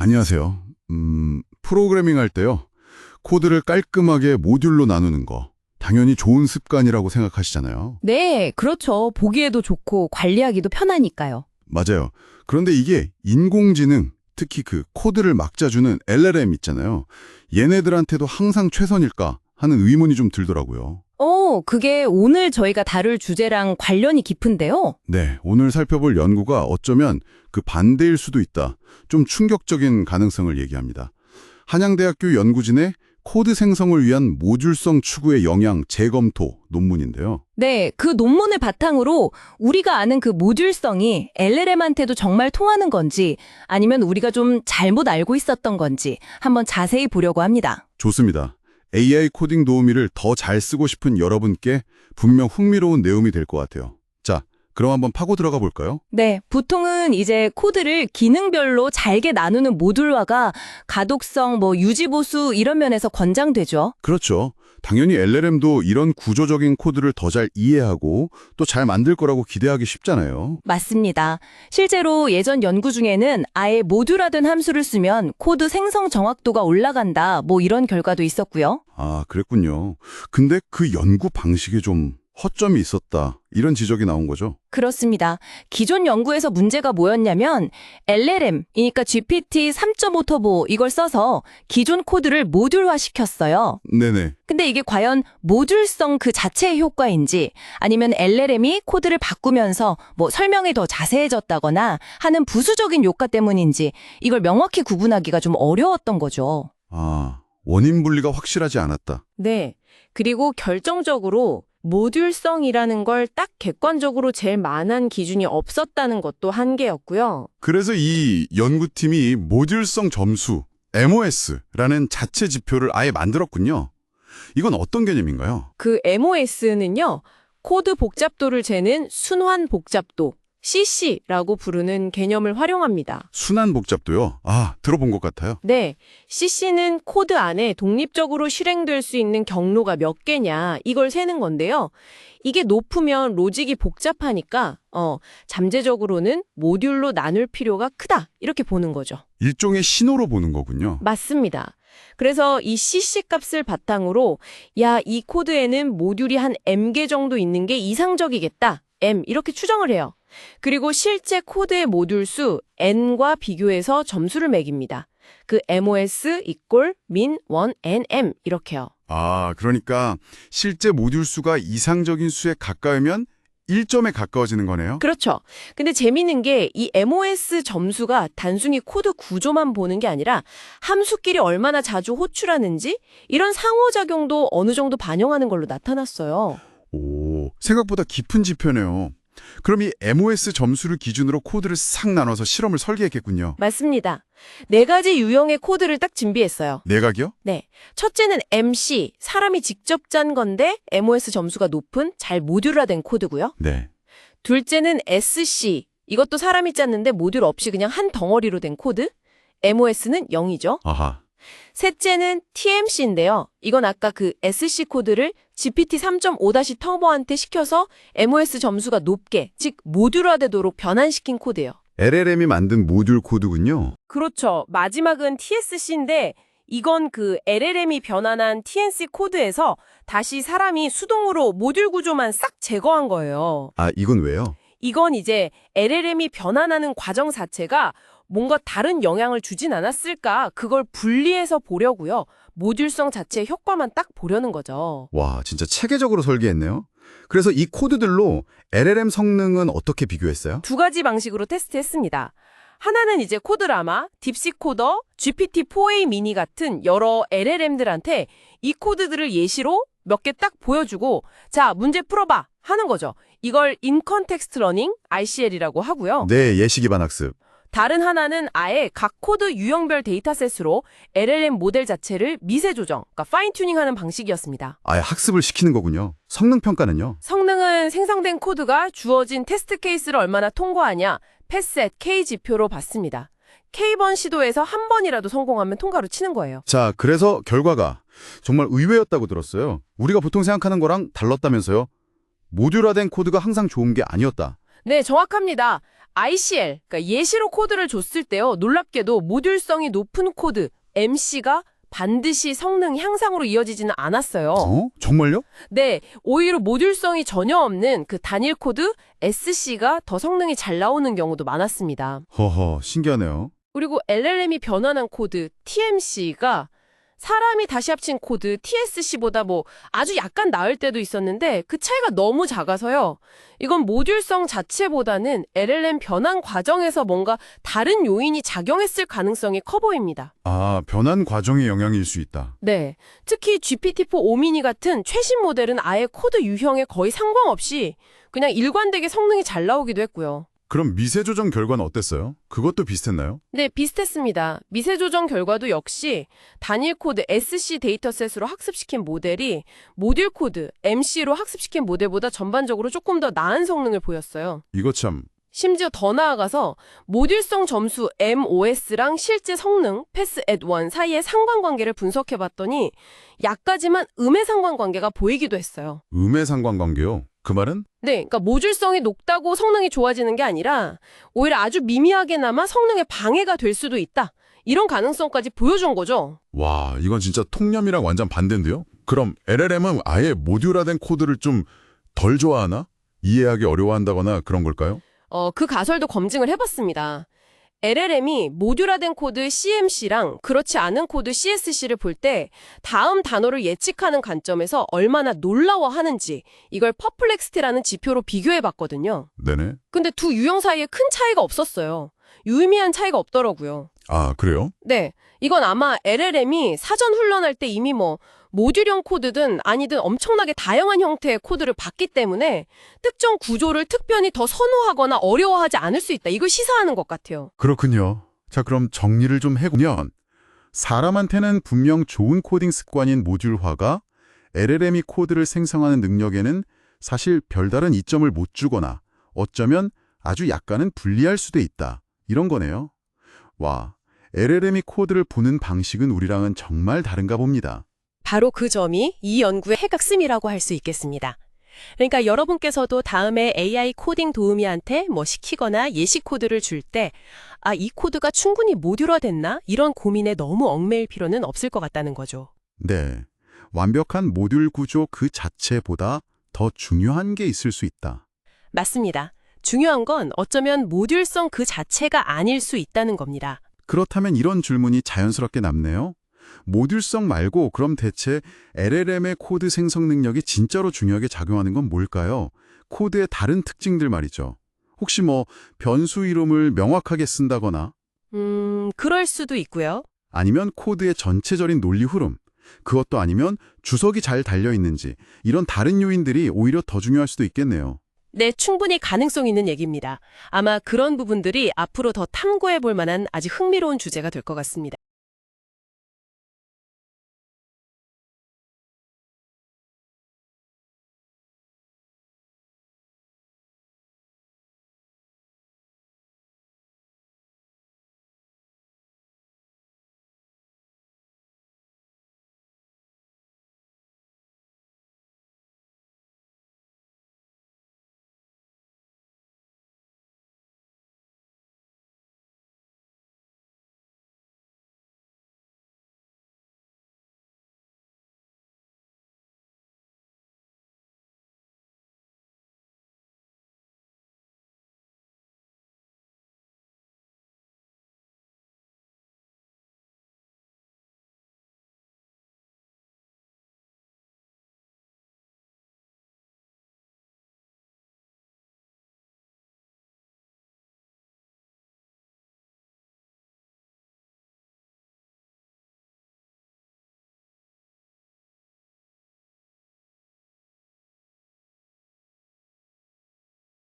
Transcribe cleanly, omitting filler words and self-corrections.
안녕하세요. 프로그래밍 할 때요. 코드를 깔끔하게 모듈로 나누는 거. 당연히 좋은 습관이라고 생각하시잖아요. 네, 그렇죠. 보기에도 좋고 관리하기도 편하니까요. 맞아요. 그런데 이게 인공지능, 특히 그 코드를 막 짜주는 LLM 있잖아요. 얘네들한테도 항상 최선일까 하는 의문이 좀 들더라고요. 그게 오늘 저희가 다룰 주제랑 관련이 깊은데요. 네, 오늘 살펴볼 연구가 어쩌면 그 반대일 수도 있다. 좀 충격적인 가능성을 얘기합니다. 한양대학교 연구진의 코드 생성을 위한 모듈성 추구의 영향 재검토 논문인데요. 네, 그 논문을 바탕으로 우리가 아는 그 모듈성이 LLM한테도 정말 통하는 건지 아니면 우리가 좀 잘못 알고 있었던 건지 한번 자세히 보려고 합니다. 좋습니다. AI 코딩 도우미를 더 잘 쓰고 싶은 여러분께 분명 흥미로운 내용이 될 것 같아요. 자, 그럼 한번 파고 들어가 볼까요? 네, 보통은 이제 코드를 기능별로 잘게 나누는 모듈화가 가독성, 유지보수 이런 면에서 권장되죠. 그렇죠. 당연히 LLM도 이런 구조적인 코드를 더 잘 이해하고 또 잘 만들 거라고 기대하기 쉽잖아요. 맞습니다. 실제로 예전 연구 중에는 아예 모듈화된 함수를 쓰면 코드 생성 정확도가 올라간다, 이런 결과도 있었고요. 아, 그랬군요. 근데 그 연구 방식에 좀 허점이 있었다. 이런 지적이 나온 거죠. 그렇습니다. 기존 연구에서 문제가 뭐였냐면 LLM, 그러니까 GPT 3.5 터보 이걸 써서 기존 코드를 모듈화시켰어요. 네네. 근데 이게 과연 모듈성 그 자체의 효과인지 아니면 LLM이 코드를 바꾸면서 설명이 더 자세해졌다거나 하는 부수적인 효과 때문인지 이걸 명확히 구분하기가 좀 어려웠던 거죠. 아, 원인 분리가 확실하지 않았다. 네. 그리고 결정적으로 모듈성이라는 걸 딱 객관적으로 제일 만한 기준이 없었다는 것도 한계였고요. 그래서 이 연구팀이 모듈성 점수, MOS라는 자체 지표를 아예 만들었군요. 이건 어떤 개념인가요? 그 MOS는요, 코드 복잡도를 재는 순환 복잡도, CC라고 부르는 개념을 활용합니다. 순환 복잡도요? 아, 들어본 것 같아요. 네, CC는 코드 안에 독립적으로 실행될 수 있는 경로가 몇 개냐 이걸 세는 건데요. 이게 높으면 로직이 복잡하니까 잠재적으로는 모듈로 나눌 필요가 크다 이렇게 보는 거죠. 일종의 신호로 보는 거군요. 맞습니다. 그래서 이 CC 값을 바탕으로 이 코드에는 모듈이 한 M개 정도 있는 게 이상적이겠다. M 이렇게 추정을 해요. 그리고 실제 코드의 모듈 수 N과 비교해서 점수를 매깁니다. 그 MOS equal min 1 n M 이렇게요. 아, 그러니까 실제 모듈 수가 이상적인 수에 가까우면 1점에 가까워지는 거네요? 그렇죠. 근데 재미있는 게 이 MOS 점수가 단순히 코드 구조만 보는 게 아니라 함수끼리 얼마나 자주 호출하는지 이런 상호작용도 어느 정도 반영하는 걸로 나타났어요. 오, 생각보다 깊은 지표네요. 그럼 이 MOS 점수를 기준으로 코드를 싹 나눠서 실험을 설계했겠군요. 맞습니다. 4가지 유형의 코드를 딱 준비했어요. 내각이요? 네. 첫째는 MC, 사람이 직접 짠 건데 MOS 점수가 높은 잘 모듈화된 코드고요. 네. 둘째는 SC, 이것도 사람이 짰는데 모듈 없이 그냥 한 덩어리로 된 코드. MOS는 0이죠. 아하. 셋째는 TMC인데요. 이건 아까 그 SC 코드를 GPT 3.5 터보한테 시켜서 MOS 점수가 높게, 즉 모듈화되도록 변환시킨 코드예요. LLM이 만든 모듈 코드군요. 그렇죠. 마지막은 TSC인데 이건 그 LLM이 변환한 TNC 코드에서 다시 사람이 수동으로 모듈 구조만 싹 제거한 거예요. 아, 이건 왜요? 이건 이제 LLM이 변환하는 과정 자체가 뭔가 다른 영향을 주진 않았을까 그걸 분리해서 보려고요. 모듈성 자체의 효과만 딱 보려는 거죠. 와, 진짜 체계적으로 설계했네요. 그래서 이 코드들로 LLM 성능은 어떻게 비교했어요? 2가지 방식으로 테스트했습니다. 하나는 이제 코드라마, 딥시코더, GPT-4a 미니 같은 여러 LLM들한테 이 코드들을 예시로 몇 개 딱 보여주고 자, 문제 풀어봐 하는 거죠. 이걸 인컨텍스트 러닝, ICL이라고 하고요. 네, 예시 기반 학습. 다른 하나는 아예 각 코드 유형별 데이터셋으로 LLM 모델 자체를 미세 조정, 그러니까 파인 튜닝하는 방식이었습니다. 아예 학습을 시키는 거군요. 성능 평가는요? 성능은 생성된 코드가 주어진 테스트 케이스를 얼마나 통과하냐, 패셋 K 지표로 봤습니다. K번 시도에서 한 번이라도 성공하면 통과로 치는 거예요. 자, 그래서 결과가 정말 의외였다고 들었어요. 우리가 보통 생각하는 거랑 달랐다면서요? 모듈화된 코드가 항상 좋은 게 아니었다. 네, 정확합니다. ICL, 그러니까 예시로 코드를 줬을 때요. 놀랍게도 모듈성이 높은 코드 MC가 반드시 성능 향상으로 이어지지는 않았어요. 정말요? 네, 오히려 모듈성이 전혀 없는 그 단일 코드 SC가 더 성능이 잘 나오는 경우도 많았습니다. 허허, 신기하네요. 그리고 LLM이 변환한 코드 TMC가 사람이 다시 합친 코드 TSC보다 아주 약간 나을 때도 있었는데 그 차이가 너무 작아서요. 이건 모듈성 자체보다는 LLM 변환 과정에서 뭔가 다른 요인이 작용했을 가능성이 커 보입니다. 아, 변환 과정의 영향일 수 있다. 네, 특히 GPT-4 오미니 같은 최신 모델은 아예 코드 유형에 거의 상관없이 그냥 일관되게 성능이 잘 나오기도 했고요. 그럼 미세 조정 결과는 어땠어요? 그것도 비슷했나요? 네, 비슷했습니다. 미세 조정 결과도 역시 단일 코드 SC 데이터셋으로 학습시킨 모델이 모듈 코드 MC로 학습시킨 모델보다 전반적으로 조금 더 나은 성능을 보였어요. 이거 참. 심지어 더 나아가서 모듈성 점수 MOS랑 실제 성능 패스 앳 1 사이의 상관관계를 분석해봤더니 약까지만 음의 상관관계가 보이기도 했어요. 음의 상관관계요? 그 말은? 네, 그러니까 모듈성이 높다고 성능이 좋아지는 게 아니라 오히려 아주 미미하게나마 성능에 방해가 될 수도 있다. 이런 가능성까지 보여준 거죠. 와, 이건 진짜 통념이랑 완전 반대인데요? 그럼 LLM은 아예 모듈화된 코드를 좀 덜 좋아하나? 이해하기 어려워한다거나 그런 걸까요? 그 가설도 검증을 해봤습니다. LLM이 모듈화된 코드 CMC랑 그렇지 않은 코드 CSC를 볼 때 다음 단어를 예측하는 관점에서 얼마나 놀라워하는지 이걸 퍼플렉스티라는 지표로 비교해봤거든요. 네네. 근데 두 유형 사이에 큰 차이가 없었어요. 유의미한 차이가 없더라고요. 아, 그래요? 네, 이건 아마 LLM이 사전 훈련할 때 이미 모듈형 코드든 아니든 엄청나게 다양한 형태의 코드를 봤기 때문에 특정 구조를 특별히 더 선호하거나 어려워하지 않을 수 있다. 이걸 시사하는 것 같아요. 그렇군요. 자, 그럼 정리를 좀 해보면 사람한테는 분명 좋은 코딩 습관인 모듈화가 LLM이 코드를 생성하는 능력에는 사실 별다른 이점을 못 주거나 어쩌면 아주 약간은 불리할 수도 있다. 이런 거네요. 와, LLM이 코드를 보는 방식은 우리랑은 정말 다른가 봅니다. 바로 그 점이 이 연구의 핵심이라고 할 수 있겠습니다. 그러니까 여러분께서도 다음에 AI 코딩 도우미한테 시키거나 예시 코드를 줄 때 이 코드가 충분히 모듈화됐나? 이런 고민에 너무 얽매일 필요는 없을 것 같다는 거죠. 네, 완벽한 모듈 구조 그 자체보다 더 중요한 게 있을 수 있다. 맞습니다. 중요한 건 어쩌면 모듈성 그 자체가 아닐 수 있다는 겁니다. 그렇다면 이런 질문이 자연스럽게 남네요. 모듈성 말고 그럼 대체 LLM의 코드 생성 능력이 진짜로 중요하게 작용하는 건 뭘까요? 코드의 다른 특징들 말이죠. 혹시 변수 이름을 명확하게 쓴다거나 그럴 수도 있고요. 아니면 코드의 전체적인 논리 흐름, 그것도 아니면 주석이 잘 달려있는지 이런 다른 요인들이 오히려 더 중요할 수도 있겠네요. 네, 충분히 가능성 있는 얘기입니다. 아마 그런 부분들이 앞으로 더 탐구해 볼 만한 아주 흥미로운 주제가 될 것 같습니다.